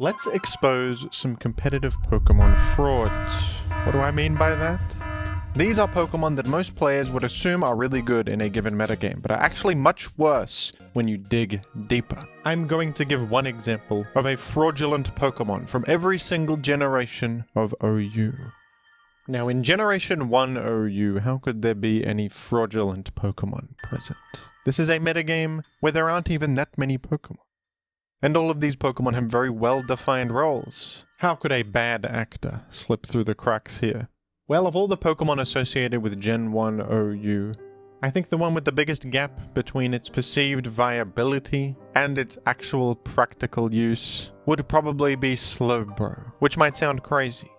Let's expose some competitive Pokemon frauds. What do I mean by that? These are Pokemon that most players would assume are really good in a given metagame, but are actually much worse when you dig deeper. I'm going to give one example of a fraudulent Pokemon from every single generation of OU. Now, in Generation 1 OU, how could there be any fraudulent Pokemon present? This is a metagame where there aren't even that many Pokemon. And all of these Pokemon have very well-defined roles. How could a bad actor slip through the cracks here? Well, of all the Pokemon associated with Gen 1 OU, I think the one with the biggest gap between its perceived viability and its actual practical use would probably be Slowbro, which might sound crazy.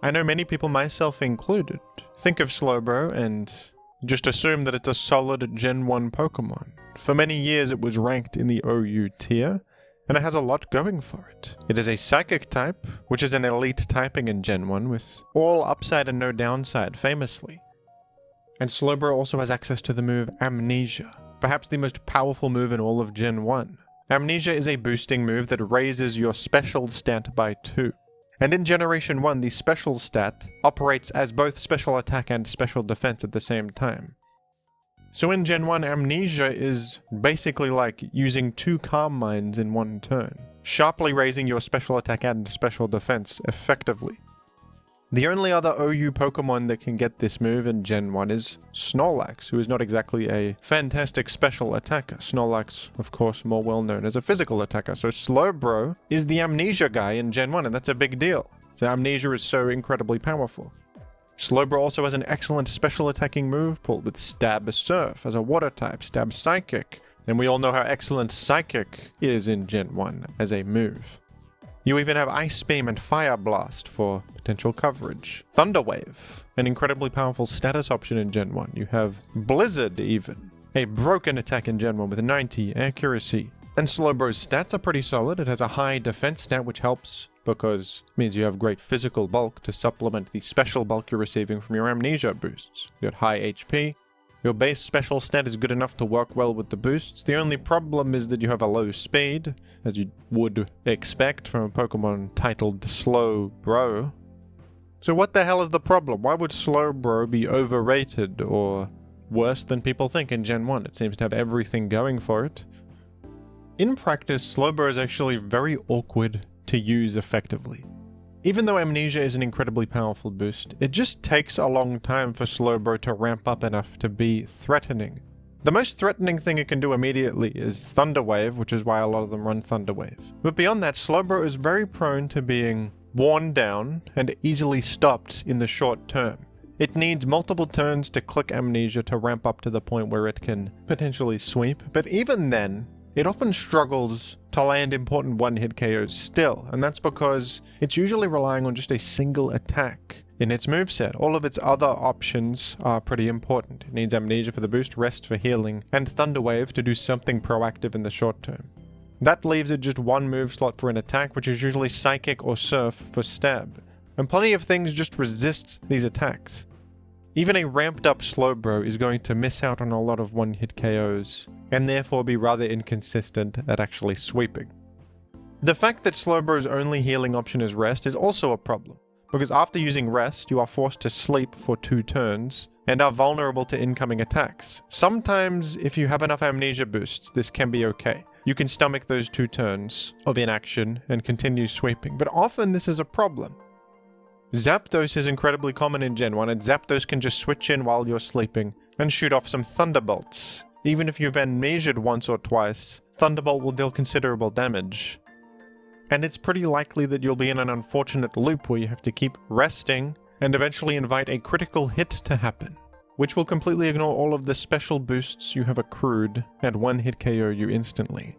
I know many people, myself included, think of Slowbro and just assume that it's a solid Gen 1 Pokemon. For many years it was ranked in the OU tier, and it has a lot going for it. It is a Psychic type, which is an elite typing in Gen 1 with all upside and no downside, famously. And Slowbro also has access to the move Amnesia, perhaps the most powerful move in all of Gen 1. Amnesia is a boosting move that raises your special stat by 2. And in Generation 1, the special stat operates as both special attack and special defense at the same time. So in Gen 1, Amnesia is basically like using 2 Calm Minds in one turn, sharply raising your special attack and special defense effectively. The only other OU Pokemon that can get this move in Gen 1 is Snorlax, who is not exactly a fantastic special attacker. Snorlax, of course, more well known as a physical attacker. So Slowbro is the Amnesia guy in Gen 1, and that's a big deal. So Amnesia is so incredibly powerful. Slowbro also has an excellent special attacking move pool with Stab Surf as a water type, Stab Psychic, and we all know how excellent Psychic is in Gen 1 as a move. You even have Ice Beam and Fire Blast for potential coverage. Thunder Wave, an incredibly powerful status option in Gen 1. You have Blizzard even, a broken attack in Gen 1 with 90 accuracy. And Slowbro's stats are pretty solid. It has a high defense stat, which helps because it means you have great physical bulk to supplement the special bulk you're receiving from your Amnesia boosts. You got high HP. Your base special stat is good enough to work well with the boosts. The only problem is that you have a low speed, as you would expect from a Pokemon titled Slowbro. So what the hell is the problem? Why would Slowbro be overrated or worse than people think in Gen 1? It seems to have everything going for it. In practice, Slowbro is actually very awkward to use effectively. Even though Amnesia is an incredibly powerful boost, it just takes a long time for Slowbro to ramp up enough to be threatening. The most threatening thing it can do immediately is Thunder Wave, which is why a lot of them run Thunder Wave. But beyond that, Slowbro is very prone to being worn down and easily stopped in the short term. It needs multiple turns to click Amnesia to ramp up to the point where it can potentially sweep, but even then, it often struggles to land important one-hit KOs still, and that's because it's usually relying on just a single attack in its moveset. All of its other options are pretty important. It needs Amnesia for the boost, Rest for healing, and Thunder Wave to do something proactive in the short term. That leaves it just one move slot for an attack, which is usually Psychic or Surf for stab. And plenty of things just resist these attacks. Even a ramped up Slowbro is going to miss out on a lot of one-hit KOs, and therefore be rather inconsistent at actually sweeping. The fact that Slowbro's only healing option is Rest is also a problem, because after using Rest, you are forced to sleep for 2 turns, and are vulnerable to incoming attacks. Sometimes, if you have enough Amnesia boosts, this can be okay. You can stomach those 2 turns of inaction and continue sweeping, but often this is a problem. Zapdos is incredibly common in Gen 1, and Zapdos can just switch in while you're sleeping and shoot off some Thunderbolts. Even if you've amnesiaed once or twice, Thunderbolt will deal considerable damage. And it's pretty likely that you'll be in an unfortunate loop where you have to keep resting and eventually invite a critical hit to happen, which will completely ignore all of the special boosts you have accrued and one-hit KO you instantly.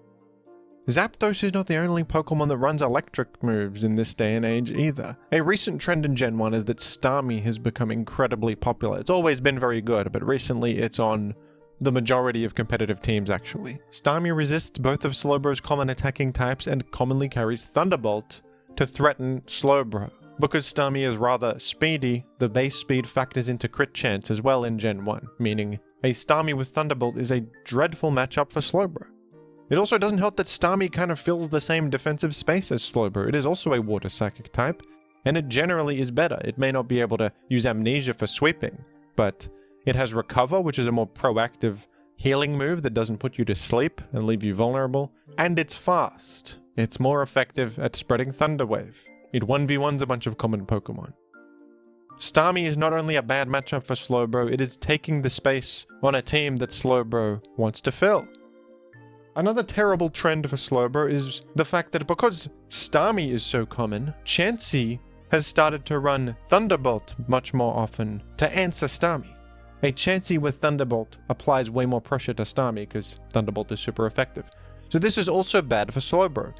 Zapdos is not the only Pokemon that runs electric moves in this day and age either. A recent trend in Gen 1 is that Starmie has become incredibly popular. It's always been very good, but recently it's on the majority of competitive teams actually. Starmie resists both of Slowbro's common attacking types and commonly carries Thunderbolt to threaten Slowbro. Because Starmie is rather speedy, the base speed factors into crit chance as well in Gen 1, meaning a Starmie with Thunderbolt is a dreadful matchup for Slowbro. It also doesn't help that Starmie kind of fills the same defensive space as Slowbro. It is also a water psychic type, and it generally is better. It may not be able to use Amnesia for sweeping, but it has Recover, which is a more proactive healing move that doesn't put you to sleep and leave you vulnerable, and it's fast. It's more effective at spreading Thunder Wave. It 1v1s a bunch of common Pokemon. Starmie is not only a bad matchup for Slowbro, it is taking the space on a team that Slowbro wants to fill. Another terrible trend for Slowbro is the fact that because Starmie is so common, Chansey has started to run Thunderbolt much more often to answer Starmie. A Chansey with Thunderbolt applies way more pressure to Starmie because Thunderbolt is super effective. So this is also bad for Slowbro.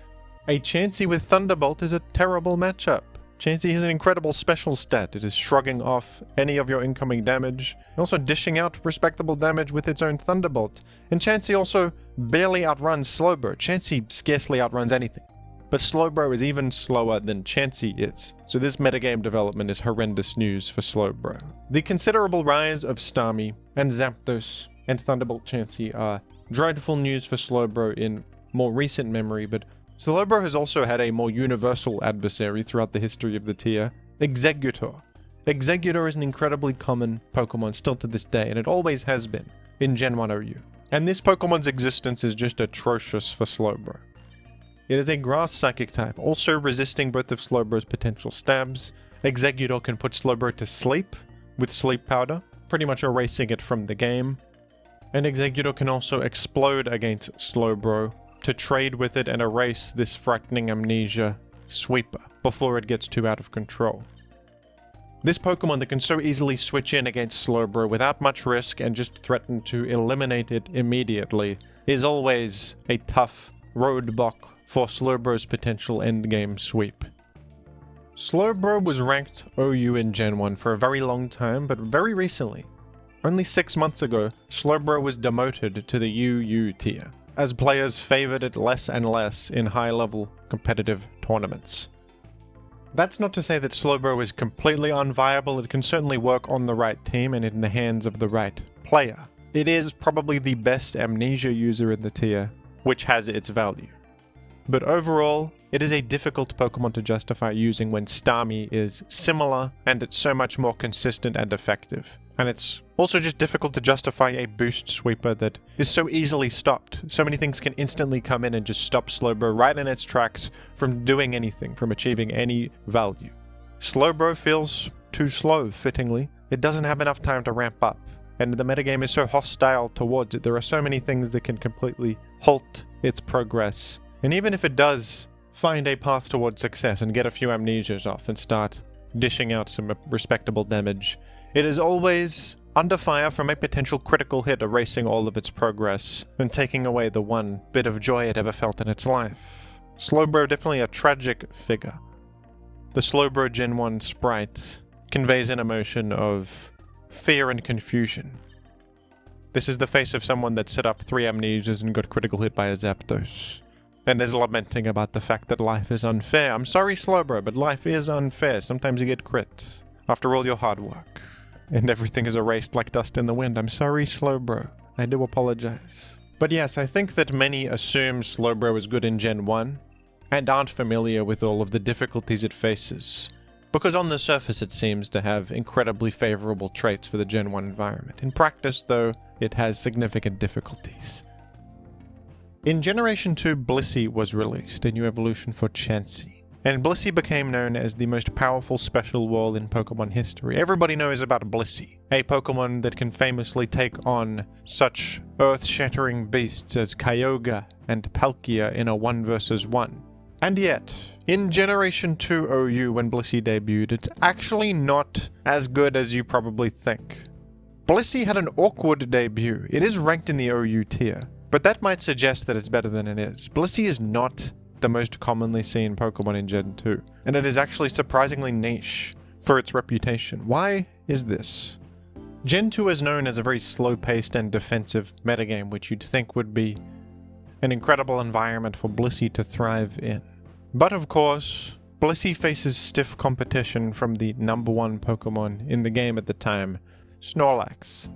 A Chansey with Thunderbolt is a terrible matchup. Chansey has an incredible special stat. It is shrugging off any of your incoming damage, and also dishing out respectable damage with its own Thunderbolt. And Chansey also barely outruns Slowbro. Chansey scarcely outruns anything. But Slowbro is even slower than Chansey is. So this metagame development is horrendous news for Slowbro. The considerable rise of Starmie and Zapdos and Thunderbolt Chansey are dreadful news for Slowbro in more recent memory, but Slowbro has also had a more universal adversary throughout the history of the tier, Exeggutor. Exeggutor is an incredibly common Pokemon still to this day, and it always has been in Gen 1 OU. And this Pokemon's existence is just atrocious for Slowbro. It is a grass psychic type, also resisting both of Slowbro's potential stabs. Exeggutor can put Slowbro to sleep with Sleep Powder, pretty much erasing it from the game. And Exeggutor can also explode against Slowbro to trade with it and erase this frightening Amnesia sweeper before it gets too out of control. This Pokemon that can so easily switch in against Slowbro without much risk and just threaten to eliminate it immediately is always a tough roadblock for Slowbro's potential endgame sweep. Slowbro was ranked OU in Gen 1 for a very long time, but very recently, only 6 months ago, Slowbro was demoted to the UU tier, as players favored it less and less in high-level competitive tournaments. That's not to say that Slowbro is completely unviable. It can certainly work on the right team and in the hands of the right player. It is probably the best Amnesia user in the tier, which has its value. But overall, it is a difficult Pokemon to justify using when Starmie is similar and it's so much more consistent and effective. And it's also just difficult to justify a boost sweeper that is so easily stopped. So many things can instantly come in and just stop Slowbro right in its tracks from doing anything, from achieving any value. Slowbro feels too slow, fittingly. It doesn't have enough time to ramp up. And the metagame is so hostile towards it. There are so many things that can completely halt its progress. And even if it does find a path towards success and get a few amnesias off and start dishing out some respectable damage, it is always under fire from a potential critical hit, erasing all of its progress and taking away the one bit of joy it ever felt in its life. Slowbro definitely a tragic figure. The Slowbro Gen 1 sprite conveys an emotion of fear and confusion. This is the face of someone that set up 3 amnesias and got critical hit by a Zapdos, and is lamenting about the fact that life is unfair. I'm sorry, Slowbro, but life is unfair. Sometimes you get crit after all your hard work, and everything is erased like dust in the wind. I'm sorry, Slowbro. I do apologize. But yes, I think that many assume Slowbro is good in Gen 1 and aren't familiar with all of the difficulties it faces, because on the surface it seems to have incredibly favorable traits for the Gen 1 environment. In practice, though, it has significant difficulties. In Generation 2, Blissey was released, a new evolution for Chansey, and Blissey became known as the most powerful special wall in Pokemon history. Everybody knows about Blissey, a Pokemon that can famously take on such earth-shattering beasts as Kyogre and Palkia in a 1 vs 1. And yet, in Generation 2 OU when Blissey debuted, it's actually not as good as you probably think. Blissey had an awkward debut. It is ranked in the OU tier, but that might suggest that it's better than it is. Blissey is not the most commonly seen Pokemon in Gen 2, and it is actually surprisingly niche for its reputation. Why is this? Gen 2 is known as a very slow-paced and defensive metagame, which you'd think would be an incredible environment for Blissey to thrive in. But of course, Blissey faces stiff competition from the #1 Pokemon in the game at the time, Snorlax.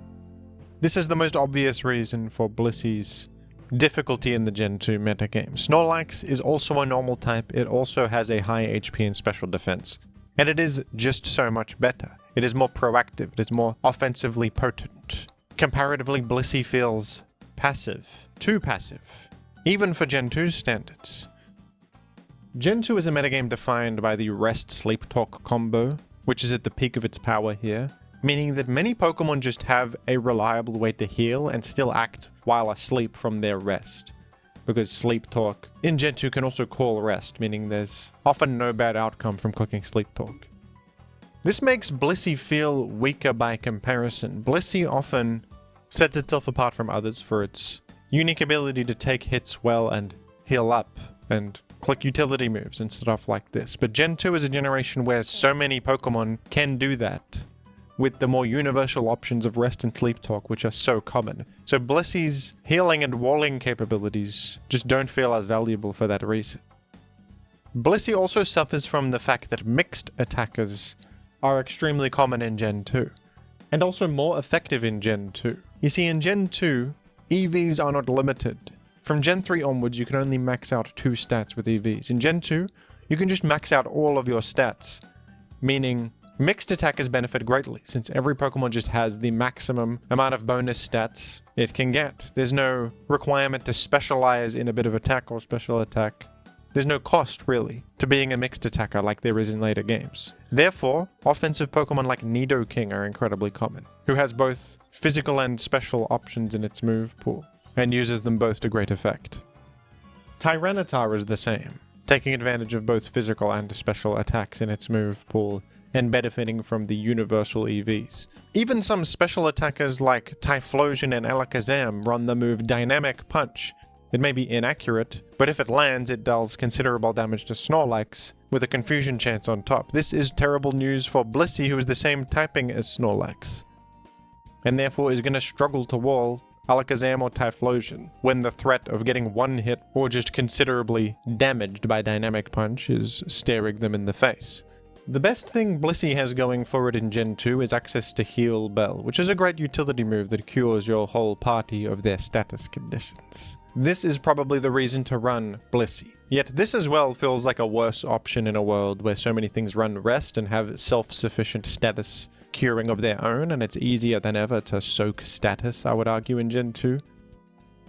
This is the most obvious reason for Blissey's difficulty in the Gen 2 metagame. Snorlax is also a normal type. It also has a high HP and special defense. And it is just so much better. It is more proactive. It is more offensively potent. Comparatively, Blissey feels passive. Too passive. Even for Gen 2 standards. Gen 2 is a metagame defined by the rest-sleep-talk combo, which is at the peak of its power here, meaning that many Pokemon just have a reliable way to heal and still act while asleep from their rest. Because Sleep Talk in Gen 2 can also call rest, meaning there's often no bad outcome from clicking Sleep Talk. This makes Blissey feel weaker by comparison. Blissey often sets itself apart from others for its unique ability to take hits well and heal up and click utility moves and stuff like this. But Gen 2 is a generation where so many Pokemon can do that, with the more universal options of rest and sleep talk, which are so common. So Blissey's healing and walling capabilities just don't feel as valuable for that reason. Blissey also suffers from the fact that mixed attackers are extremely common in Gen 2, and also more effective in Gen 2. You see, in Gen 2, EVs are not limited. From Gen 3 onwards, you can only max out 2 stats with EVs. In Gen 2, you can just max out all of your stats, meaning mixed attackers benefit greatly, since every Pokemon just has the maximum amount of bonus stats it can get. There's no requirement to specialize in a bit of attack or special attack. There's no cost, really, to being a mixed attacker like there is in later games. Therefore, offensive Pokemon like Nidoking are incredibly common, who has both physical and special options in its move pool, and uses them both to great effect. Tyranitar is the same, taking advantage of both physical and special attacks in its move pool, and benefiting from the universal EVs. Even some special attackers like Typhlosion and Alakazam run the move Dynamic Punch. It may be inaccurate, but if it lands, it deals considerable damage to Snorlax, with a confusion chance on top. This is terrible news for Blissey, who is the same typing as Snorlax, and therefore is going to struggle to wall Alakazam or Typhlosion when the threat of getting one hit or just considerably damaged by Dynamic Punch is staring them in the face. The best thing Blissey has going for it in Gen 2 is access to Heal Bell, which is a great utility move that cures your whole party of their status conditions. This is probably the reason to run Blissey. Yet this as well feels like a worse option in a world where so many things run rest and have self-sufficient status curing of their own, and it's easier than ever to soak status, I would argue, in Gen 2.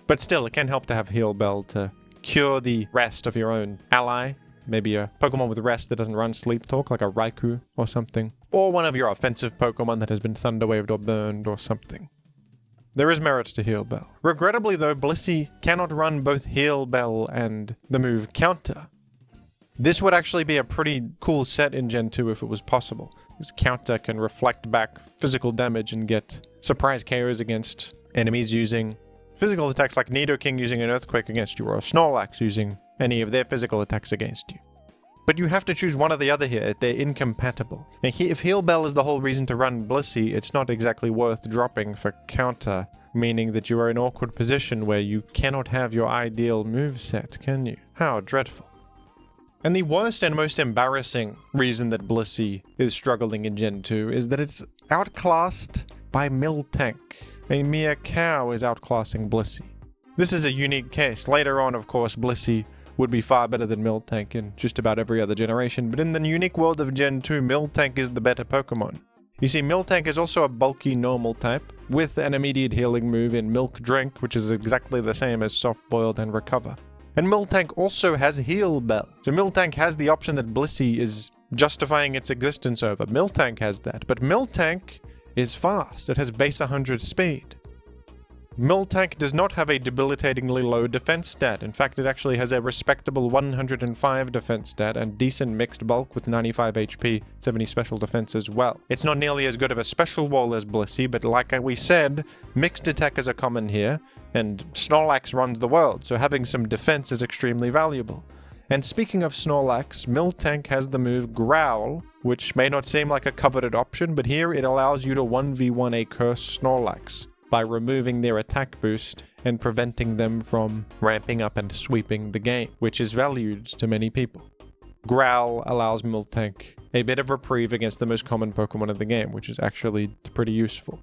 But still, it can help to have Heal Bell to cure the rest of your own ally. Maybe a Pokemon with rest that doesn't run Sleep Talk, like a Raikou or something. Or one of your offensive Pokemon that has been Thunder Waved or burned or something. There is merit to Heal Bell. Regrettably though, Blissey cannot run both Heal Bell and the move Counter. This would actually be a pretty cool set in Gen 2 if it was possible, because Counter can reflect back physical damage and get surprise KOs against enemies using physical attacks, like Nidoking using an Earthquake against you, or Snorlax using any of their physical attacks against you. But you have to choose one or the other here. They're incompatible. Now, if Heal Bell is the whole reason to run Blissey, it's not exactly worth dropping for Counter, meaning that you are in an awkward position where you cannot have your ideal moveset, can you? How dreadful. And the worst and most embarrassing reason that Blissey is struggling in Gen 2 is that it's outclassed by Miltank. A mere cow is outclassing Blissey. This is a unique case. Later on, of course, Blissey would be far better than Miltank in just about every other generation, but in the unique world of Gen 2, Miltank is the better Pokemon. You see, Miltank is also a bulky normal type, with an immediate healing move in Milk Drink, which is exactly the same as Soft Boiled and Recover. And Miltank also has Heal Bell, so Miltank has the option that Blissey is justifying its existence over. Miltank has that, but Miltank is fast. It has base 100 speed. Miltank does not have a debilitatingly low defense stat. In fact, it actually has a respectable 105 defense stat and decent mixed bulk with 95 HP, 70 special defense as well. It's not nearly as good of a special wall as Blissey, but like we said, mixed attackers are common here, and Snorlax runs the world, so having some defense is extremely valuable. And speaking of Snorlax, Miltank has the move Growl, which may not seem like a coveted option, but here it allows you to 1v1 a cursed Snorlax by removing their attack boost and preventing them from ramping up and sweeping the game, which is valued to many people. Growl allows Miltank a bit of reprieve against the most common Pokemon of the game, which is actually pretty useful.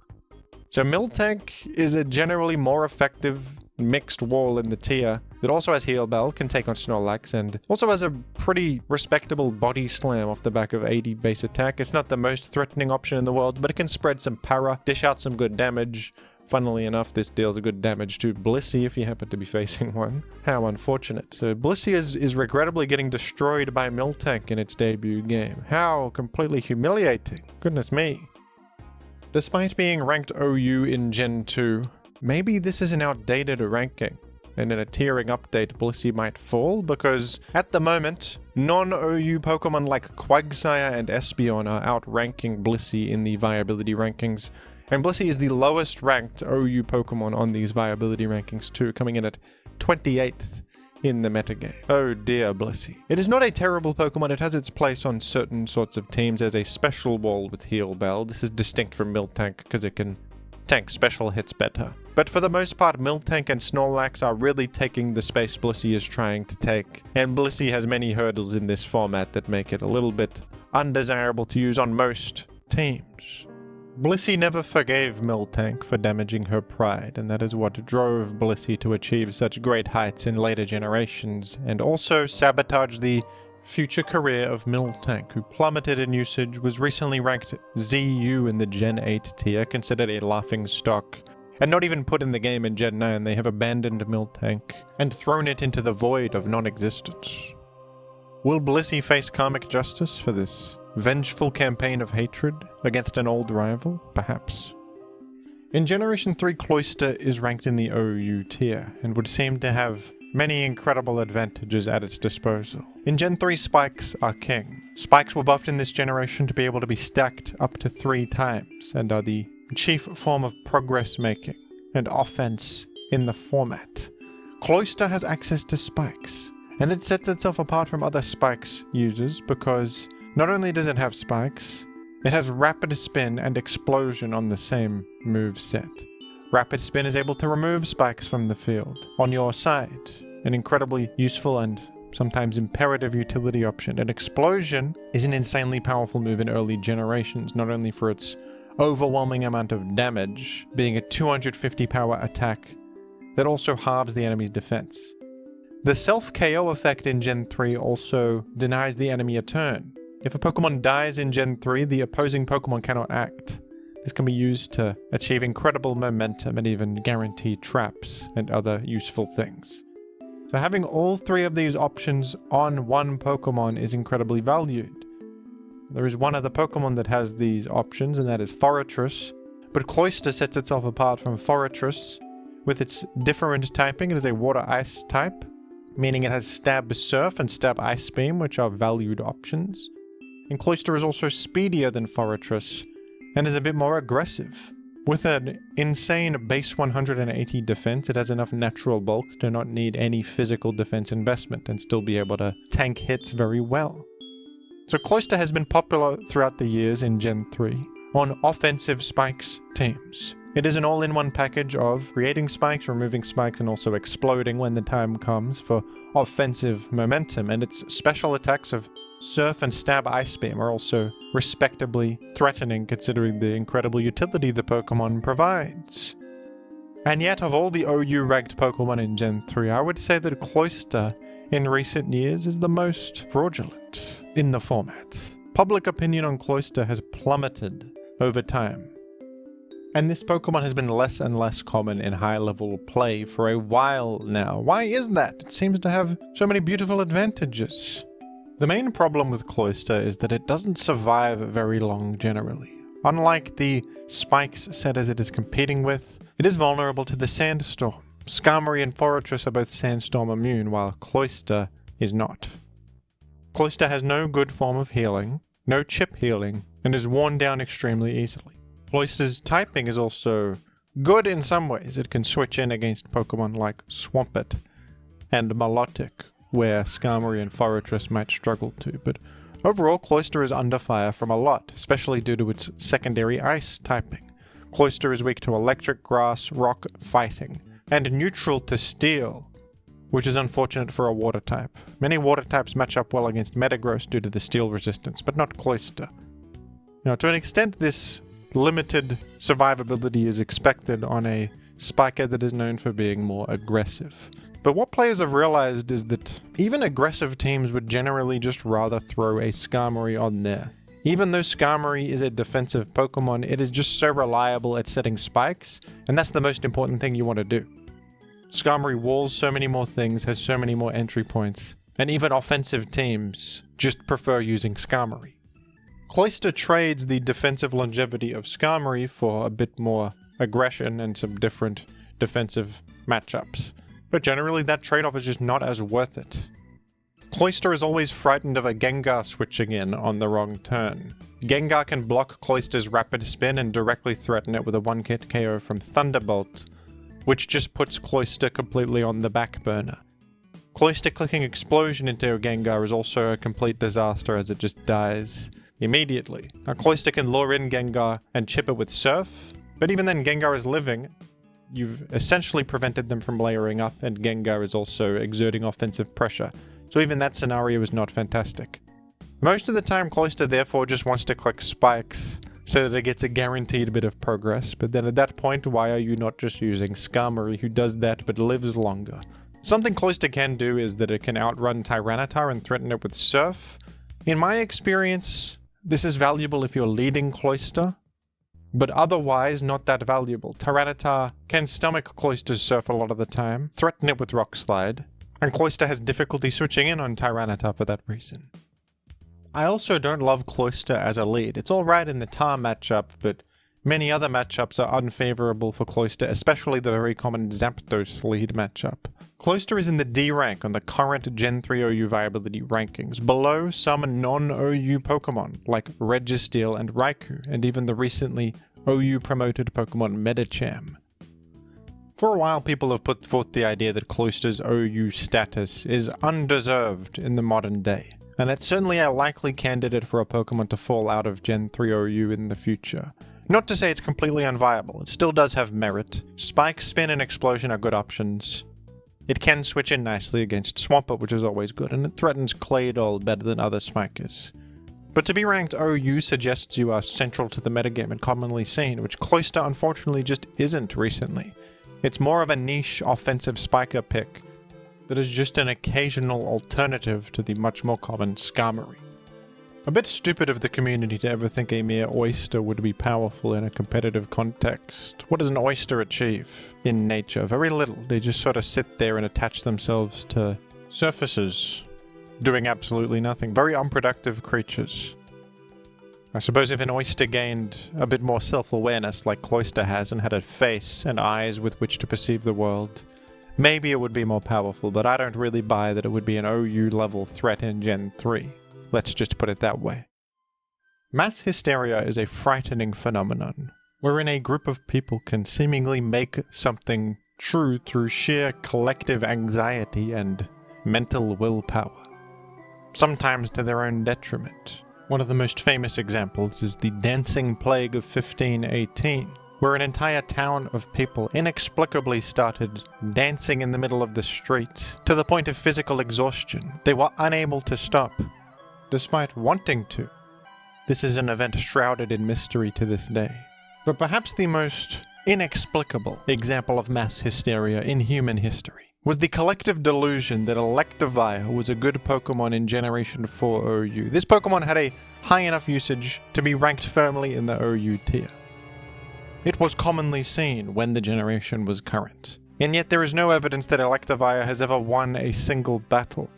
So Miltank is a generally more effective mixed wall in the tier that also has Heal Bell, can take on Snorlax, and also has a pretty respectable body slam off the back of 80 base attack. It's not the most threatening option in the world, but it can spread some para, dish out some good damage. Funnily enough, this deals a good damage to Blissey if you happen to be facing one. How unfortunate. So Blissey is regrettably getting destroyed by Miltank in its debut game. How completely humiliating. Goodness me. Despite being ranked OU in Gen 2, maybe this is an outdated ranking, and in a tiering update Blissey might fall, because at the moment, non-OU Pokemon like Quagsire and Espeon are outranking Blissey in the viability rankings, and Blissey is the lowest ranked OU Pokemon on these viability rankings too, coming in at 28th in the metagame. Oh dear, Blissey. It is not a terrible Pokemon. It has its place on certain sorts of teams as a special wall with Heal Bell. This is distinct from Miltank because it can tank special hits better. But for the most part, Miltank and Snorlax are really taking the space Blissey is trying to take, and Blissey has many hurdles in this format that make it a little bit undesirable to use on most teams. Blissey never forgave Miltank for damaging her pride, and that is what drove Blissey to achieve such great heights in later generations, and also sabotage the future career of Miltank, who plummeted in usage, was recently ranked ZU in the Gen 8 tier, considered a laughing stock, and not even put in the game in Gen 9. They have abandoned Miltank and thrown it into the void of non-existence. Will Blissey face karmic justice for this vengeful campaign of hatred against an old rival? Perhaps. In Generation 3, Cloyster is ranked in the OU tier, and would seem to have many incredible advantages at its disposal. In Gen 3, Spikes are king. Spikes were buffed in this generation to be able to be stacked up to 3 times, and are the chief form of progress making and offense in the format. Cloyster has access to Spikes, and it sets itself apart from other Spikes users because not only does it have Spikes, it has Rapid Spin and Explosion on the same move set. Rapid Spin is able to remove Spikes from the field on your side, an incredibly useful and sometimes imperative utility option. And Explosion is an insanely powerful move in early generations, not only for its overwhelming amount of damage, being a 250 power attack that also halves the enemy's defense. The self-KO effect in Gen 3 also denies the enemy a turn. If a Pokemon dies in Gen 3, the opposing Pokemon cannot act. This can be used to achieve incredible momentum and even guarantee traps and other useful things. So having all 3 of these options on one Pokemon is incredibly valued. There is one other Pokemon that has these options, and that is Forretress, but Cloyster sets itself apart from Forretress with its different typing. It is a Water-Ice type, meaning it has Stab Surf and Stab Ice Beam, which are valued options. And Cloyster is also speedier than Forretress, and is a bit more aggressive. With an insane base 180 defense, it has enough natural bulk to not need any physical defense investment and still be able to tank hits very well. So Cloyster has been popular throughout the years in Gen 3 on offensive Spikes teams. It is an all-in-one package of creating Spikes, removing Spikes, and also exploding when the time comes for offensive momentum, and its special attacks of Surf and Stab Ice Beam are also respectably threatening considering the incredible utility the Pokemon provides. And yet, of all the OU ranked Pokemon in Gen 3, I would say that Cloyster in recent years is the most fraudulent in the format. Public opinion on Cloyster has plummeted over time, and this Pokemon has been less and less common in high-level play for a while now. Why is that? It seems to have so many beautiful advantages. The main problem with Cloyster is that it doesn't survive very long generally. Unlike the Spikes set as it is competing with, it is vulnerable to the Sandstorm. Skarmory and Forretress are both Sandstorm immune, while Cloyster is not. Cloyster has no good form of healing, no chip healing, and is worn down extremely easily. Cloyster's typing is also good in some ways. It can switch in against Pokemon like Swampert and Milotic, where Skarmory and Forretress might struggle to, but overall Cloyster is under fire from a lot, especially due to its secondary ice typing. Cloyster is weak to electric, grass, rock, fighting, and neutral to steel, which is unfortunate for a water type. Many water types match up well against Metagross due to the steel resistance, but not Cloyster. Now, to an extent, this limited survivability is expected on a spiker that is known for being more aggressive. But what players have realized is that even aggressive teams would generally just rather throw a Skarmory on there. Even though Skarmory is a defensive Pokemon, it is just so reliable at setting spikes, and that's the most important thing you want to do. Skarmory walls so many more things, has so many more entry points, and even offensive teams just prefer using Skarmory. Cloyster trades the defensive longevity of Skarmory for a bit more aggression and some different defensive matchups. But generally that trade-off is just not as worth it. Cloyster is always frightened of a Gengar switching in on the wrong turn. Gengar can block Cloyster's rapid spin and directly threaten it with a one-hit KO from Thunderbolt, which just puts Cloyster completely on the back burner. Cloyster clicking Explosion into a Gengar is also a complete disaster as it just dies immediately. Now Cloyster can lure in Gengar and chip it with Surf, but even then Gengar is living. You've essentially prevented them from layering up, and Gengar is also exerting offensive pressure. So even that scenario is not fantastic. Most of the time Cloyster therefore just wants to click spikes so that it gets a guaranteed bit of progress, but then at that point why are you not just using Skarmory, who does that but lives longer? Something Cloyster can do is that it can outrun Tyranitar and threaten it with Surf. In my experience, this is valuable if you're leading Cloyster, but otherwise not that valuable. Tyranitar can stomach Cloyster's Surf a lot of the time, threaten it with Rock Slide, and Cloyster has difficulty switching in on Tyranitar for that reason. I also don't love Cloyster as a lead. It's alright in the Tar matchup, but many other matchups are unfavorable for Cloyster, especially the very common Zapdos lead matchup. Cloyster is in the D rank on the current Gen 3 OU viability rankings, below some non-OU Pokemon like Registeel and Raikou, and even the recently OU promoted Pokemon Medicham. For a while, people have put forth the idea that Cloyster's OU status is undeserved in the modern day, and it's certainly a likely candidate for a Pokemon to fall out of Gen 3 OU in the future. Not to say it's completely unviable, it still does have merit. Spike, Spin, and Explosion are good options. It can switch in nicely against Swampert, which is always good, and it threatens Claydol better than other Spikers. But to be ranked OU suggests you are central to the metagame and commonly seen, which Cloyster unfortunately just isn't recently. It's more of a niche offensive spiker pick that is just an occasional alternative to the much more common Skarmory. A bit stupid of the community to ever think a mere oyster would be powerful in a competitive context. What does an oyster achieve in nature? Very little. They just sort of sit there and attach themselves to surfaces, doing absolutely nothing. Very unproductive creatures. I suppose if an oyster gained a bit more self-awareness like Cloyster has and had a face and eyes with which to perceive the world, maybe it would be more powerful, but I don't really buy that it would be an OU level threat in Gen 3. Let's just put it that way. Mass hysteria is a frightening phenomenon, wherein a group of people can seemingly make something true through sheer collective anxiety and mental willpower, sometimes to their own detriment. One of the most famous examples is the Dancing Plague of 1518, where an entire town of people inexplicably started dancing in the middle of the street to the point of physical exhaustion. They were unable to stop, despite wanting to. This is an event shrouded in mystery to this day. But perhaps the most inexplicable example of mass hysteria in human history was the collective delusion that Electivire was a good Pokemon in Generation 4 OU. This Pokemon had a high enough usage to be ranked firmly in the OU tier. It was commonly seen when the generation was current, and yet there is no evidence that Electivire has ever won a single battle.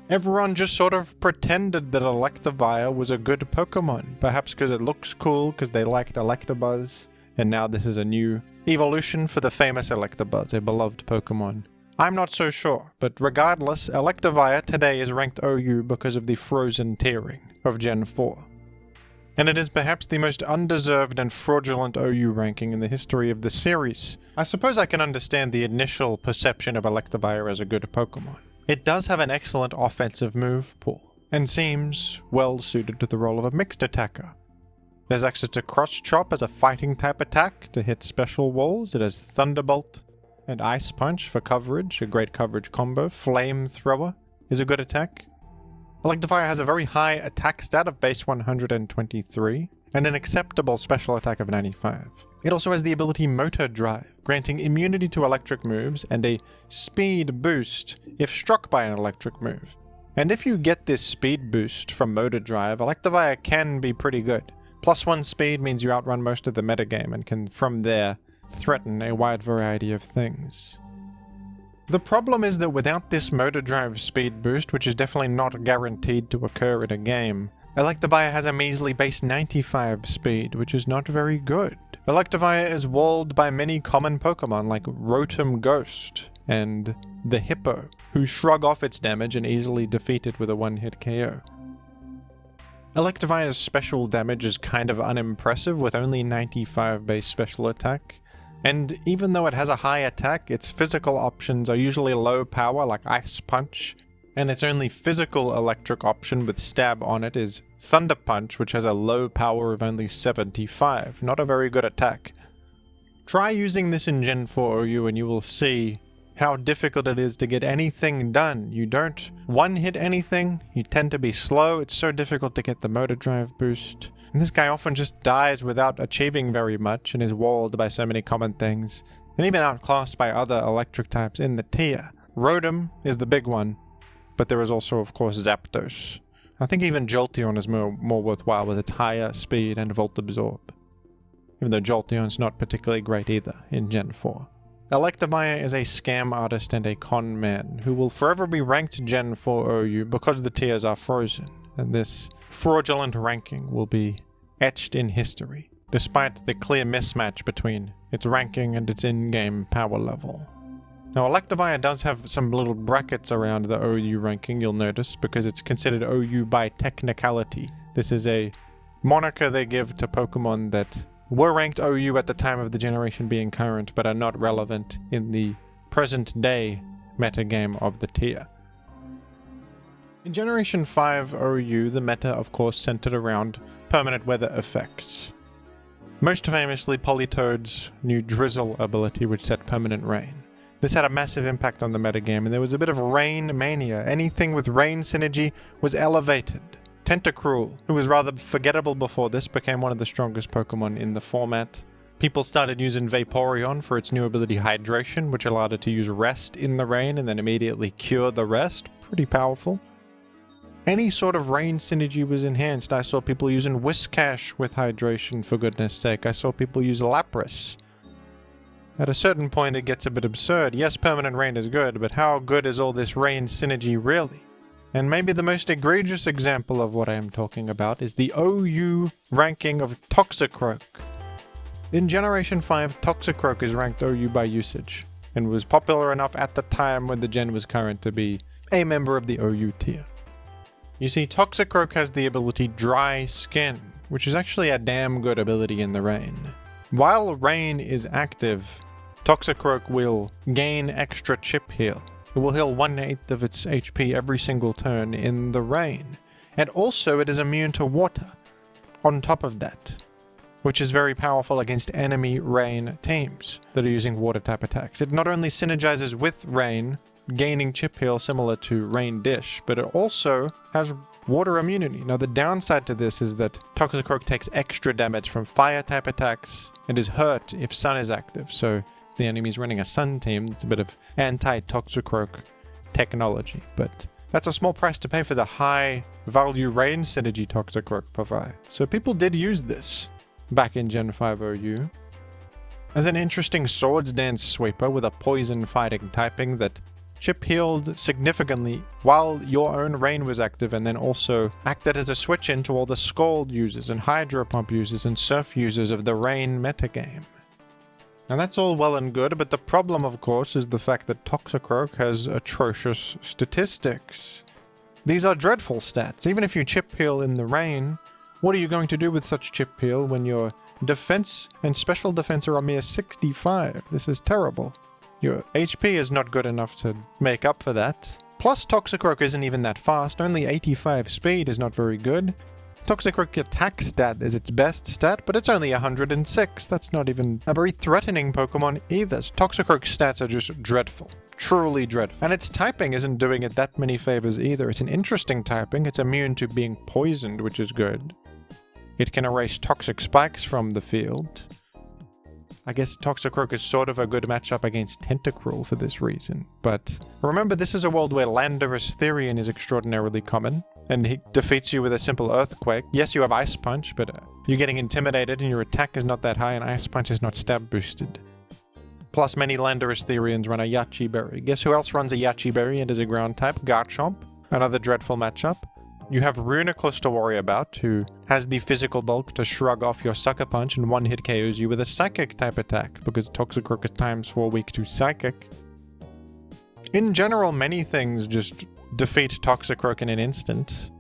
Everyone just sort of pretended that Electivire was a good Pokemon, perhaps because it looks cool, because they liked Electabuzz, and now this is a new evolution for the famous Electabuzz, a beloved Pokemon. I'm not so sure, but regardless, Electivire today is ranked OU because of the frozen tiering of Gen 4. And it is perhaps the most undeserved and fraudulent OU ranking in the history of the series. I suppose I can understand the initial perception of Electivire as a good Pokemon. It does have an excellent offensive move pool, and seems well suited to the role of a mixed attacker. It has access to Cross Chop as a fighting type attack to hit special walls. It has Thunderbolt and Ice Punch for coverage, a great coverage combo. Flamethrower is a good attack. Electivire has a very high attack stat of base 123. and an acceptable special attack of 95. It also has the ability Motor Drive, granting immunity to electric moves and a speed boost if struck by an electric move. And if you get this speed boost from Motor Drive, Electivire can be pretty good. +1 speed means you outrun most of the metagame and can, from there, threaten a wide variety of things. The problem is that without this Motor Drive speed boost, which is definitely not guaranteed to occur in a game, Electivire has a measly base 95 speed, which is not very good. Electivire is walled by many common Pokemon like Rotom Ghost and the Hippo, who shrug off its damage and easily defeat it with a one-hit KO. Electivire's special damage is kind of unimpressive with only 95 base special attack, and even though it has a high attack, its physical options are usually low power like Ice Punch, and its only physical electric option with stab on it is Thunder Punch, which has a low power of only 75, not a very good attack. Try using this in Gen 4 OU and you will see how difficult it is to get anything done. You don't one-hit anything, you tend to be slow, it's so difficult to get the Motor Drive boost. And this guy often just dies without achieving very much and is walled by so many common things, and even outclassed by other electric types in the tier. Rotom is the big one, but there is also, of course, Zapdos. I think even Jolteon is more worthwhile with its higher speed and Volt Absorb, even though Jolteon's not particularly great either in Gen 4. Electivire is a scam artist and a con man who will forever be ranked Gen 4 OU because the tiers are frozen, and this fraudulent ranking will be etched in history, despite the clear mismatch between its ranking and its in-game power level. Now, Electivire does have some little brackets around the OU ranking, you'll notice, because it's considered OU by technicality. This is a moniker they give to Pokemon that were ranked OU at the time of the generation being current, but are not relevant in the present-day metagame of the tier. In Generation 5 OU, the meta of course centered around permanent weather effects. Most famously Politoed's new Drizzle ability, which set permanent rain. This had a massive impact on the metagame, and there was a bit of rain mania. Anything with rain synergy was elevated. Tentacruel, who was rather forgettable before this, became one of the strongest Pokemon in the format. People started using Vaporeon for its new ability Hydration, which allowed it to use Rest in the rain and then immediately cure the rest. Pretty powerful. Any sort of rain synergy was enhanced. I saw people using Whiscash with Hydration, for goodness sake. I saw people use Lapras. At a certain point it gets a bit absurd. Yes, permanent rain is good, but how good is all this rain synergy really? And maybe the most egregious example of what I am talking about is the OU ranking of Toxicroak. In Generation 5, Toxicroak is ranked OU by usage, and was popular enough at the time when the gen was current to be a member of the OU tier. You see, Toxicroak has the ability Dry Skin, which is actually a damn good ability in the rain. While rain is active, Toxicroak will gain extra chip heal. It will heal 1/8 of its HP every single turn in the rain. And also it is immune to water on top of that, which is very powerful against enemy rain teams that are using water type attacks. It not only synergizes with rain, gaining chip heal similar to Rain Dish, but it also has water immunity. Now the downside to this is that Toxicroak takes extra damage from fire type attacks and is hurt if Sun is active, so if the enemy's running a Sun team, it's a bit of anti-Toxicroak technology, but that's a small price to pay for the high value rain synergy Toxicroak provides. So people did use this back in Gen 5 OU as an interesting Swords Dance sweeper with a poison fighting typing that chip healed significantly while your own rain was active, and then also acted as a switch in to all the Scald users and Hydro Pump users and Surf users of the rain metagame. And that's all well and good, but the problem of course is the fact that Toxicroak has atrocious statistics. These are dreadful stats. Even if you chip heal in the rain, what are you going to do with such chip heal when your defense and special defense are a mere 65? This is terrible. Your HP is not good enough to make up for that. Plus, Toxicroak isn't even that fast. Only 85 speed is not very good. Toxicroak attack stat is its best stat, but it's only 106. That's not even a very threatening Pokemon either. Toxicroak's stats are just dreadful. Truly dreadful. And its typing isn't doing it that many favors either. It's an interesting typing. It's immune to being poisoned, which is good. It can erase toxic spikes from the field. I guess Toxicroak is sort of a good matchup against Tentacruel for this reason. But remember, this is a world where Landorus Therian is extraordinarily common, and he defeats you with a simple Earthquake. Yes, you have Ice Punch, but you're getting intimidated and your attack is not that high, and Ice Punch is not stab boosted. Plus, many Landorus Therians run a Yachi Berry. Guess who else runs a Yachi Berry and is a ground type? Garchomp, another dreadful matchup. You have Runiclus to worry about, who has the physical bulk to shrug off your Sucker Punch and one-hit KOs you with a Psychic type attack, because Toxicroak is ×4 weak to Psychic. In general, many things just defeat Toxicroak in an instant,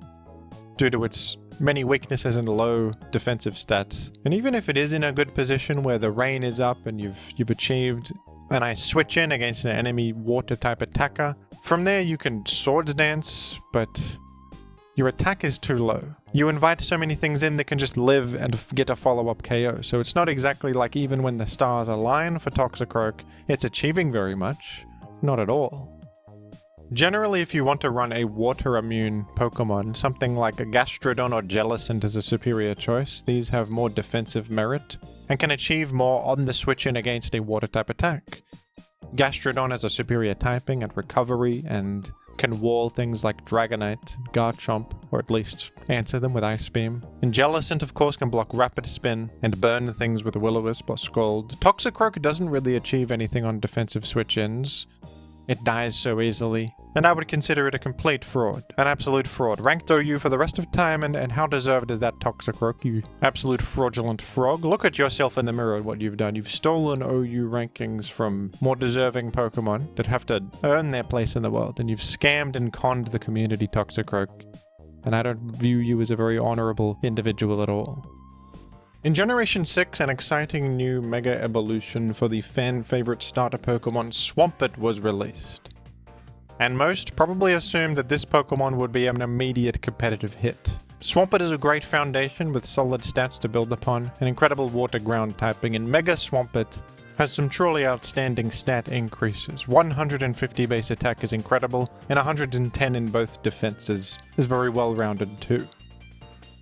due to its many weaknesses and low defensive stats. And even if it is in a good position where the rain is up and you've achieved a nice switch in against an enemy water type attacker, from there you can Swords Dance, but your attack is too low. You invite so many things in that can just live and get a follow-up KO, so it's not exactly like even when the stars align for Toxicroak, it's achieving very much. Not at all. Generally, if you want to run a water-immune Pokemon, something like a Gastrodon or Jellicent is a superior choice. These have more defensive merit, and can achieve more on the switch-in against a water-type attack. Gastrodon has a superior typing and recovery, and can wall things like Dragonite, Garchomp, or at least answer them with Ice Beam. And Jellicent, of course, can block Rapid Spin and burn things with Will-O-Wisp or Scald. Toxicroak doesn't really achieve anything on defensive switch-ins. It dies so easily, and I would consider it a complete fraud. An absolute fraud. Ranked OU for the rest of time, and how deserved is that, Toxicroak, you absolute fraudulent frog? Look at yourself in the mirror at what you've done. You've stolen OU rankings from more deserving Pokemon that have to earn their place in the world, and you've scammed and conned the community, Toxicroak. And I don't view you as a very honorable individual at all. In Generation 6, an exciting new Mega Evolution for the fan-favorite starter Pokemon Swampert was released. And most probably assumed that this Pokemon would be an immediate competitive hit. Swampert is a great foundation with solid stats to build upon, an incredible water-ground typing, and Mega Swampert has some truly outstanding stat increases. 150 base attack is incredible, and 110 in both defenses is very well-rounded too.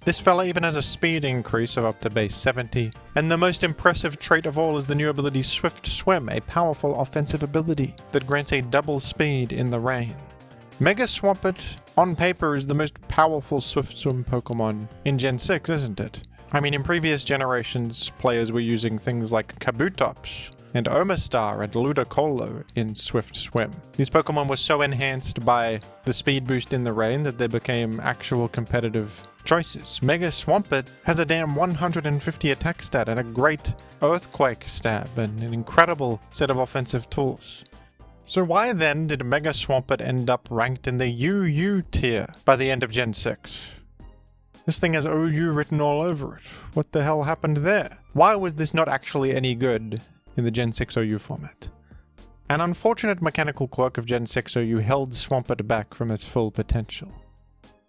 This fella even has a speed increase of up to base 70, and the most impressive trait of all is the new ability Swift Swim, a powerful offensive ability that grants a double speed in the rain. Mega Swampert, on paper, is the most powerful Swift Swim Pokemon in Gen 6, isn't it? I mean, in previous generations, players were using things like Kabutops and Omastar and Ludicolo in Swift Swim. These Pokemon were so enhanced by the speed boost in the rain that they became actual competitive choices. Mega Swampert has a damn 150 attack stat and a great Earthquake stab and an incredible set of offensive tools. So why then did Mega Swampert end up ranked in the UU tier by the end of Gen 6? This thing has OU written all over it. What the hell happened there? Why was this not actually any good in the Gen 6 OU format? An unfortunate mechanical quirk of Gen 6 OU held Swampert back from its full potential.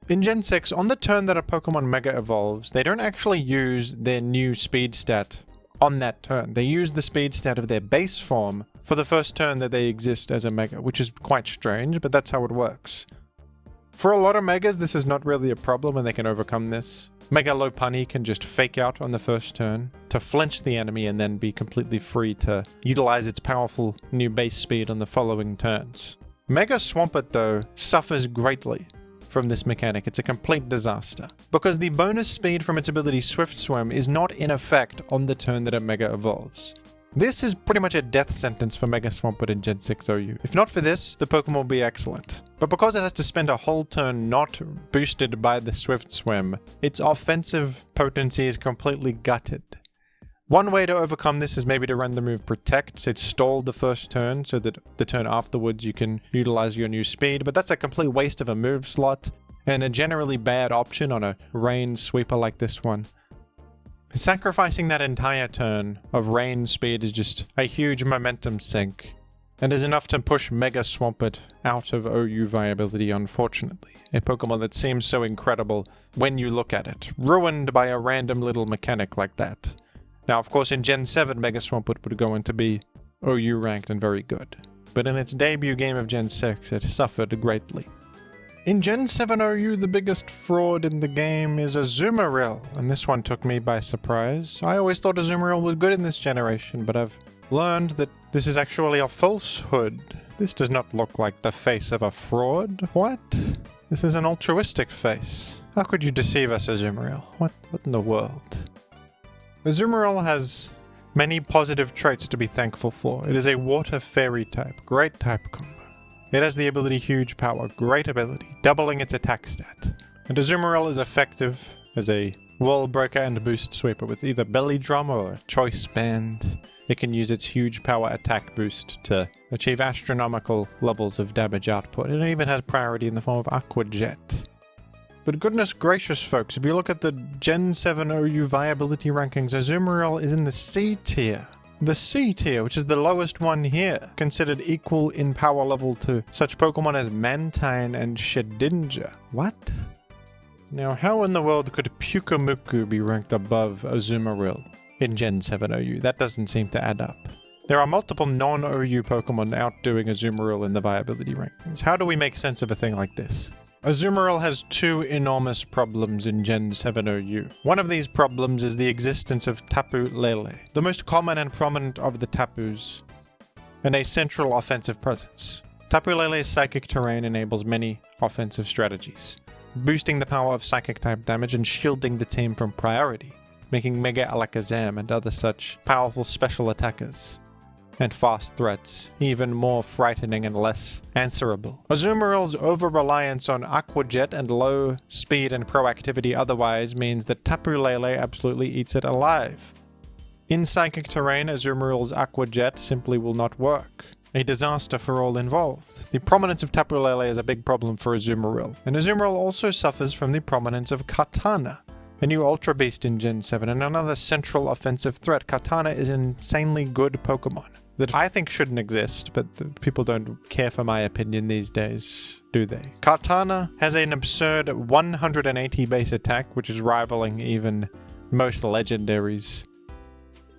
In Gen 6, on the turn that a Pokemon Mega evolves, they don't actually use their new speed stat on that turn. They use the speed stat of their base form for the first turn that they exist as a Mega, which is quite strange, but that's how it works. For a lot of Megas, this is not really a problem and they can overcome this. Mega Lopunny can just fake out on the first turn to flinch the enemy and then be completely free to utilize its powerful new base speed on the following turns. Mega Swampert, though, suffers greatly from this mechanic. It's a complete disaster, because the bonus speed from its ability Swift Swim is not in effect on the turn that a Mega evolves. This is pretty much a death sentence for Mega Swampert in Gen 6 OU. If not for this, the Pokemon will be excellent. But because it has to spend a whole turn not boosted by the Swift Swim, its offensive potency is completely gutted. One way to overcome this is maybe to run the move Protect. It's stalled the first turn so that the turn afterwards you can utilize your new speed, but that's a complete waste of a move slot and a generally bad option on a rain sweeper like this one. Sacrificing that entire turn of rain speed is just a huge momentum sink, and is enough to push Mega Swampert out of OU viability, unfortunately. A Pokemon that seems so incredible when you look at it, ruined by a random little mechanic like that. Now, of course, in Gen 7, Mega Swampert would go on to be OU ranked and very good, but in its debut game of Gen 6, it suffered greatly. In Gen 7 OU, the biggest fraud in the game is Azumarill, and this one took me by surprise. I always thought Azumarill was good in this generation, but I've learned that this is actually a falsehood. This does not look like the face of a fraud. What? This is an altruistic face. How could you deceive us, Azumarill? What in the world? Azumarill has many positive traits to be thankful for. It is a water fairy type, great type combo. It has the ability Huge Power, great ability, doubling its attack stat. And Azumarill is effective as a wall breaker and boost sweeper with either belly drum or a choice band. It can use its Huge Power attack boost to achieve astronomical levels of damage output. It even has priority in the form of Aqua Jet. But goodness gracious, folks, if you look at the Gen 7 OU viability rankings, Azumarill is in the C tier. The C tier, which is the lowest one here, considered equal in power level to such Pokemon as Mantine and Shedinja. What? Now, how in the world could Pyukumuku be ranked above Azumarill in Gen 7 OU? That doesn't seem to add up. There are multiple non-OU Pokemon outdoing Azumarill in the viability rankings. How do we make sense of a thing like this? Azumarill has two enormous problems in Gen 7 OU. One of these problems is the existence of Tapu Lele, the most common and prominent of the Tapus, and a central offensive presence. Tapu Lele's Psychic Terrain enables many offensive strategies, boosting the power of Psychic-type damage and shielding the team from priority, making Mega Alakazam and other such powerful special attackers and fast threats even more frightening and less answerable. Azumarill's over-reliance on Aqua Jet and low speed and proactivity otherwise means that Tapu Lele absolutely eats it alive. In Psychic Terrain, Azumarill's Aqua Jet simply will not work. A disaster for all involved. The prominence of Tapu Lele is a big problem for Azumarill, and Azumarill also suffers from the prominence of Katana, a new Ultra Beast in Gen 7, and another central offensive threat. Katana is an insanely good Pokemon that I think shouldn't exist, but people don't care for my opinion these days, do they? Katana has an absurd 180 base attack, which is rivaling even most legendaries.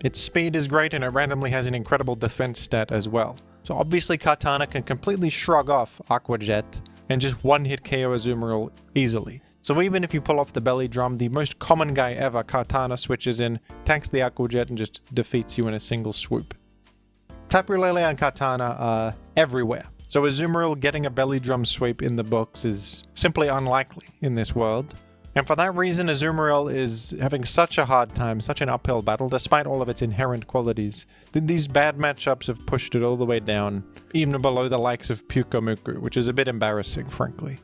Its speed is great, and it randomly has an incredible defense stat as well. So obviously Katana can completely shrug off Aqua Jet and just one-hit KO Azumarill easily. So even if you pull off the belly drum, the most common guy ever, Katana switches in, tanks the Aqua Jet, and just defeats you in a single swoop. Tapu Lele and Katana are everywhere, so Azumarill getting a belly drum sweep in the books is simply unlikely in this world. And for that reason, Azumarill is having such a hard time, such an uphill battle, despite all of its inherent qualities. These bad matchups have pushed it all the way down, even below the likes of Pyukumuku, which is a bit embarrassing, frankly.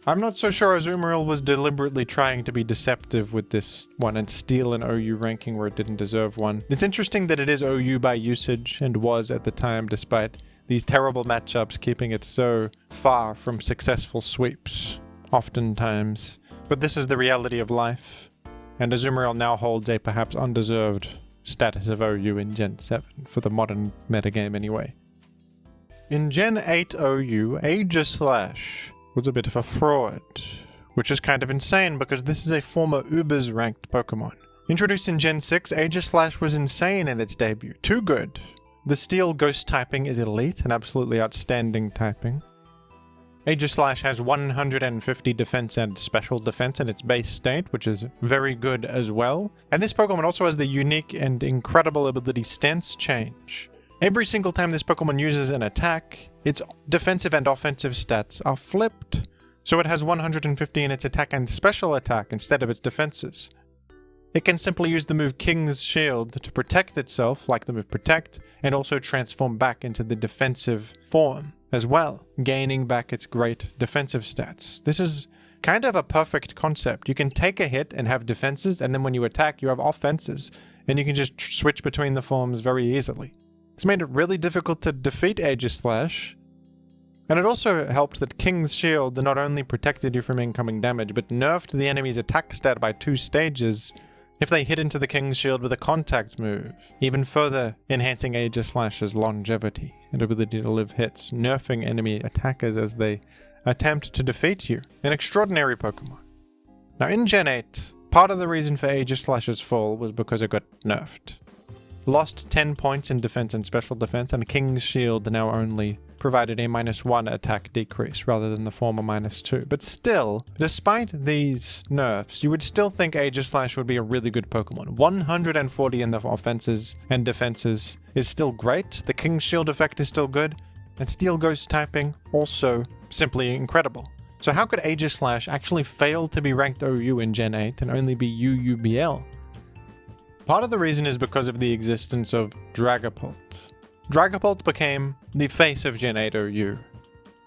I'm not so sure Azumarill was deliberately trying to be deceptive with this one and steal an OU ranking where it didn't deserve one. It's interesting that it is OU by usage, and was at the time, despite these terrible matchups keeping it so far from successful sweeps, oftentimes. But this is the reality of life, and Azumarill now holds a perhaps undeserved status of OU in Gen 7, for the modern metagame anyway. In Gen 8 OU, Aegislash was a bit of a fraud, which is kind of insane because this is a former Ubers ranked Pokemon. Introduced in Gen 6, Aegislash was insane in its debut. Too good. The Steel Ghost typing is elite, an absolutely outstanding typing. Aegislash has 150 defense and special defense in its base state, which is very good as well. And this Pokemon also has the unique and incredible ability Stance Change. Every single time this Pokemon uses an attack, its defensive and offensive stats are flipped. So it has 150 in its attack and special attack instead of its defenses. It can simply use the move King's Shield to protect itself, like the move Protect, and also transform back into the defensive form as well, gaining back its great defensive stats. This is kind of a perfect concept. You can take a hit and have defenses, and then when you attack, you have offenses, and you can just switch between the forms very easily. It's made it really difficult to defeat Aegislash, and it also helped that King's Shield not only protected you from incoming damage, but nerfed the enemy's attack stat by 2 stages if they hit into the King's Shield with a contact move, even further enhancing Aegislash's longevity and ability to live hits, nerfing enemy attackers as they attempt to defeat you. An extraordinary Pokemon. Now in Gen 8, part of the reason for Aegislash's fall was because it got nerfed. Lost 10 points in defense and special defense, and King's Shield now only provided a -1 attack decrease rather than the former -2. But still, despite these nerfs, you would still think Aegislash would be a really good Pokemon. 140 in the offenses and defenses is still great, the King's Shield effect is still good, and Steel Ghost typing also simply incredible. So how could Aegislash actually fail to be ranked OU in Gen 8 and only be UUBL? Part of the reason is because of the existence of Dragapult. Dragapult became the face of Gen 8 OU,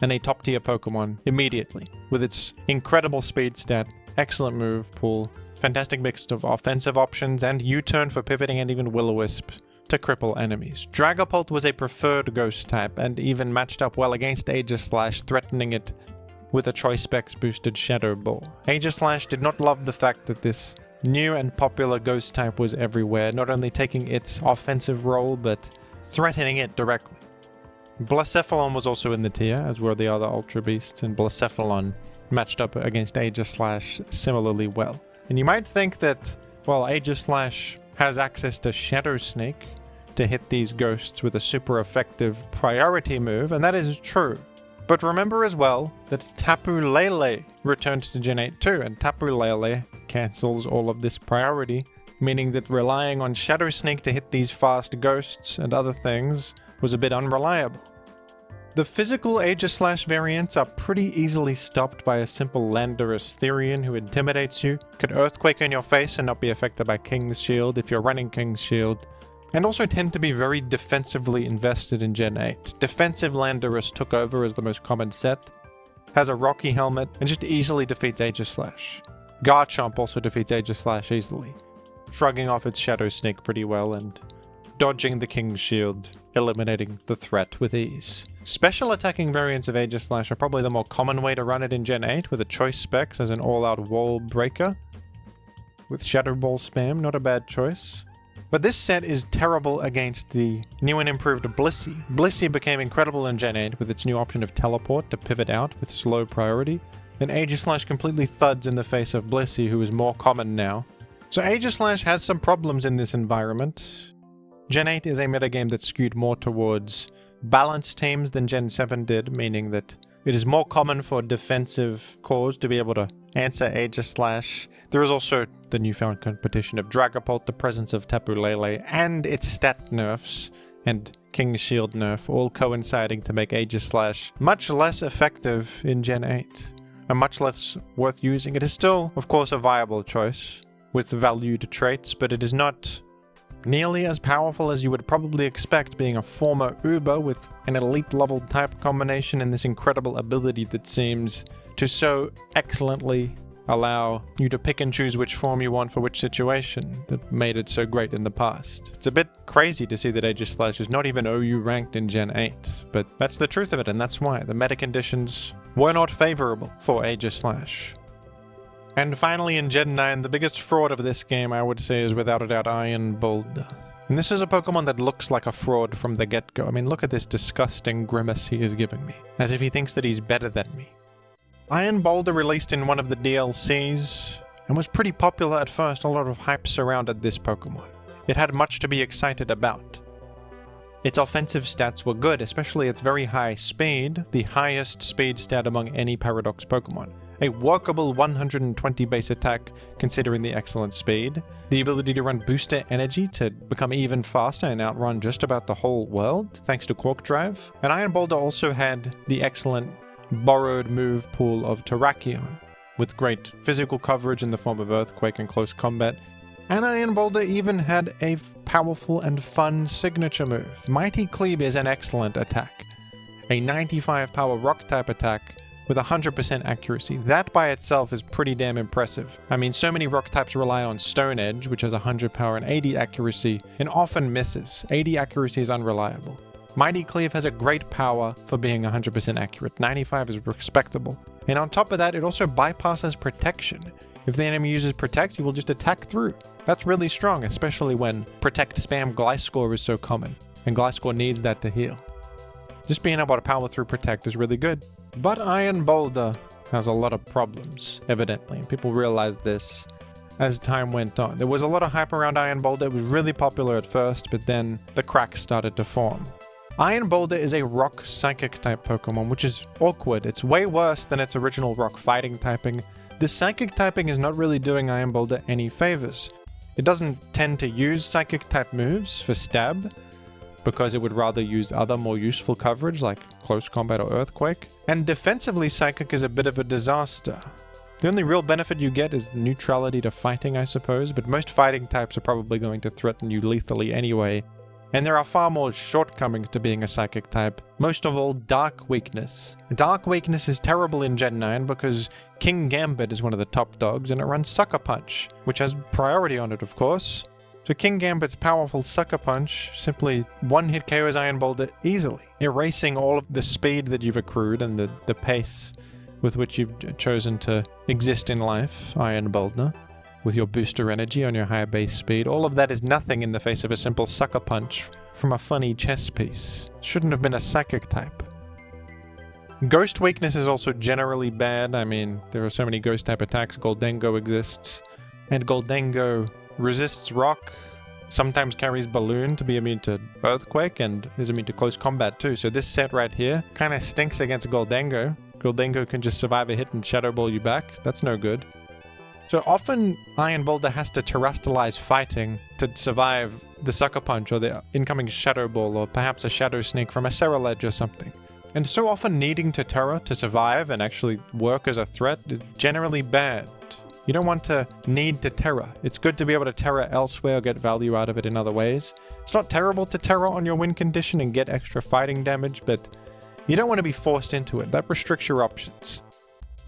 and a top tier Pokemon immediately, with its incredible speed stat, excellent move pool, fantastic mix of offensive options, and U-turn for pivoting, and even Will-O-Wisp to cripple enemies. Dragapult was a preferred ghost type, and even matched up well against Aegislash, threatening it with a Choice Specs boosted Shadow Ball. Aegislash did not love the fact that this new and popular ghost type was everywhere, not only taking its offensive role, but threatening it directly. Blacephalon was also in the tier, as were the other Ultra Beasts, and Blacephalon matched up against Aegislash similarly well. And you might think that, well, Aegislash has access to Shadow Sneak to hit these ghosts with a super effective priority move, and that is true. But remember as well that Tapu Lele returned to Gen 8 too, and Tapu Lele cancels all of this priority, meaning that relying on Shadow Sneak to hit these fast ghosts and other things was a bit unreliable. The physical Aegislash variants are pretty easily stopped by a simple Landorus Therian who intimidates you, could Earthquake in your face and not be affected by King's Shield if you're running King's Shield, and also tend to be very defensively invested in Gen 8. Defensive Landorus took over as the most common set, has a Rocky Helmet, and just easily defeats Aegislash. Garchomp also defeats Aegislash easily, shrugging off its Shadow Sneak pretty well and dodging the King's Shield, eliminating the threat with ease. Special attacking variants of Aegislash are probably the more common way to run it in Gen 8, with a Choice Specs as an all-out wall breaker. With Shadow Ball spam, not a bad choice. But this set is terrible against the new and improved Blissey. Blissey became incredible in Gen 8 with its new option of Teleport to pivot out with slow priority, and Aegislash completely thuds in the face of Blissey, who is more common now. So Aegislash has some problems in this environment. Gen 8 is a metagame that's skewed more towards balanced teams than Gen 7 did, meaning that it is more common for defensive cores to be able to answer Aegislash. There is also the newfound competition of Dragapult, the presence of Tapu Lele, and its stat nerfs and King's Shield nerf, all coinciding to make Aegislash much less effective in Gen 8, and much less worth using. It is still, of course, a viable choice with valued traits, but it is not nearly as powerful as you would probably expect, being a former Uber with an elite level type combination and this incredible ability that seems to so excellently allow you to pick and choose which form you want for which situation that made it so great in the past. It's a bit crazy to see that Aegislash is not even OU ranked in Gen 8, but that's the truth of it, and that's why the meta conditions were not favorable for Aegislash. And finally, in Gen 9, the biggest fraud of this game, I would say, is without a doubt Iron Boulder. And this is a Pokemon that looks like a fraud from the get-go. I mean, look at this disgusting grimace he is giving me, as if he thinks that he's better than me. Iron Boulder released in one of the DLCs, and was pretty popular at first. A lot of hype surrounded this Pokemon. It had much to be excited about. Its offensive stats were good, especially its very high speed, the highest speed stat among any Paradox Pokemon. A workable 120 base attack considering the excellent speed, the ability to run booster energy to become even faster and outrun just about the whole world thanks to Quark Drive, and Iron Boulder also had the excellent borrowed move pool of Terrakion, with great physical coverage in the form of Earthquake and close combat, and Iron Boulder even had a powerful and fun signature move. Mighty Cleave is an excellent attack, a 95 power rock type attack with 100% accuracy. That by itself is pretty damn impressive. I mean, so many rock types rely on Stone Edge, which has 100 power and 80 accuracy, and often misses. 80 accuracy is unreliable. Mighty Cleave has a great power for being 100% accurate. 95 is respectable. And on top of that, it also bypasses protection. If the enemy uses Protect, you will just attack through. That's really strong, especially when Protect spam Gliscor is so common, and Gliscor needs that to heal. Just being able to power through Protect is really good. But Iron Boulder has a lot of problems, evidently, and people realized this as time went on. There was a lot of hype around Iron Boulder. It was really popular at first, but then the cracks started to form. Iron Boulder is a rock psychic type Pokemon, which is awkward. It's way worse than its original rock fighting typing. The psychic typing is not really doing Iron Boulder any favors. It doesn't tend to use psychic type moves for stab, because it would rather use other more useful coverage like close combat or earthquake. And defensively, psychic is a bit of a disaster. The only real benefit you get is neutrality to fighting, I suppose, but most fighting types are probably going to threaten you lethally anyway. And there are far more shortcomings to being a psychic type. Most of all, Dark Weakness. Dark Weakness is terrible in Gen 9 because King Gambit is one of the top dogs and it runs Sucker Punch, which has priority on it, of course. So King Gambit's powerful Sucker Punch simply one-hit KOs Iron Boulder easily, erasing all of the speed that you've accrued and the pace with which you've chosen to exist in life, Iron Boulder. With your booster energy on your higher base speed, all of that is nothing in the face of a simple Sucker Punch from a funny chess piece. Shouldn't have been a psychic type. Ghost Weakness is also generally bad. I mean, there are so many ghost type attacks. Goldengo exists, and Goldengo resists rock, sometimes carries balloon to be immune to earthquake, and is immune to close combat too. So this set right here kind of stinks against Goldengo. Goldengo can just survive a hit and Shadow Ball you back. That's no good. So often, Iron Boulder has to terrestrialize fighting to survive the Sucker Punch or the incoming Shadow Ball or perhaps a Shadow Sneak from a Ceruledge or something. And so often needing to Terra to survive and actually work as a threat is generally bad. You don't want to need to Terra. It's good to be able to Terra elsewhere or get value out of it in other ways. It's not terrible to Terra on your win condition and get extra fighting damage, but you don't want to be forced into it. That restricts your options.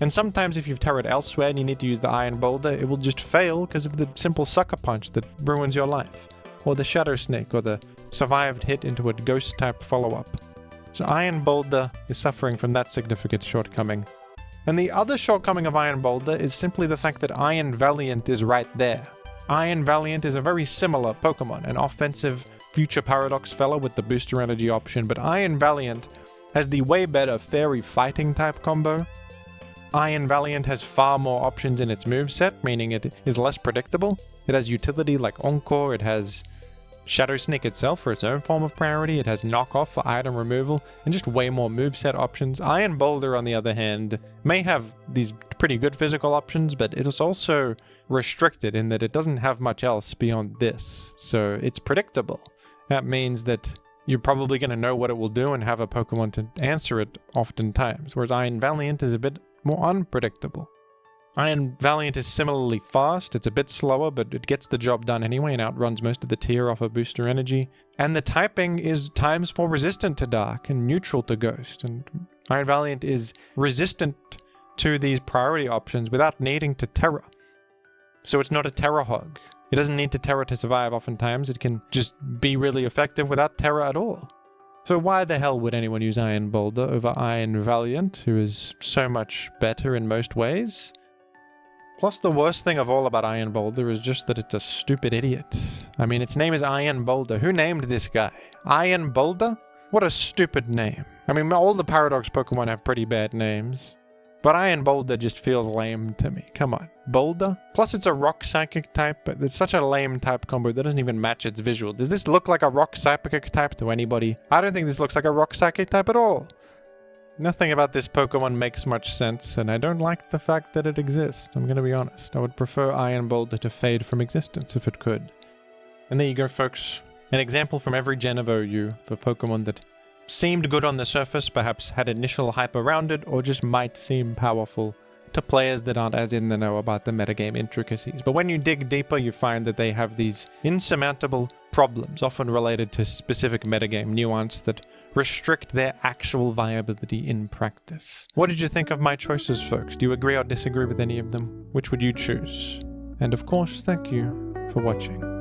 And sometimes if you've Terra'd elsewhere and you need to use the Iron Boulder, it will just fail because of the simple Sucker Punch that ruins your life. Or the Shadow Snake, or the survived hit into a Ghost type follow-up. So Iron Boulder is suffering from that significant shortcoming. And the other shortcoming of Iron Boulder is simply the fact that Iron Valiant is right there. Iron Valiant is a very similar Pokemon, an offensive future Paradox fellow with the booster energy option, but Iron Valiant has the way better fairy fighting type combo. Iron Valiant has far more options in its moveset, meaning it is less predictable. It has utility like Encore, it has Shadow Sneak itself for its own form of priority, it has Knockoff for item removal, and just way more moveset options. Iron Boulder, on the other hand, may have these pretty good physical options, but it is also restricted in that it doesn't have much else beyond this. So it's predictable. That means that you're probably going to know what it will do and have a Pokemon to answer it oftentimes, whereas Iron Valiant is a bit more unpredictable. Iron Valiant is similarly fast, it's a bit slower, but it gets the job done anyway and outruns most of the tier off of booster energy. And the typing is ×4 resistant to Dark and neutral to Ghost, and Iron Valiant is resistant to these priority options without needing to Terra. So it's not a Terra hog. It doesn't need to Terra to survive oftentimes, it can just be really effective without Terra at all. So why the hell would anyone use Iron Boulder over Iron Valiant, who is so much better in most ways? Plus, the worst thing of all about Iron Boulder is just that it's a stupid idiot. I mean, its name is Iron Boulder. Who named this guy? Iron Boulder? What a stupid name. I mean, all the Paradox Pokemon have pretty bad names. But Iron Boulder just feels lame to me. Come on. Boulder? Plus, it's a rock psychic type, but it's such a lame type combo that doesn't even match its visual. Does this look like a rock psychic type to anybody? I don't think this looks like a rock psychic type at all. Nothing about this Pokemon makes much sense, and I don't like the fact that it exists. I'm going to be honest. I would prefer Iron Boulder to fade from existence if it could. And there you go, folks. An example from every gen of OU for Pokemon that seemed good on the surface, perhaps had initial hype around it, or just might seem powerful to players that aren't as in the know about the metagame intricacies. But when you dig deeper, you find that they have these insurmountable problems, often related to specific metagame nuance that restrict their actual viability in practice. What did you think of my choices, folks? Do you agree or disagree with any of them? Which would you choose? And of course, thank you for watching.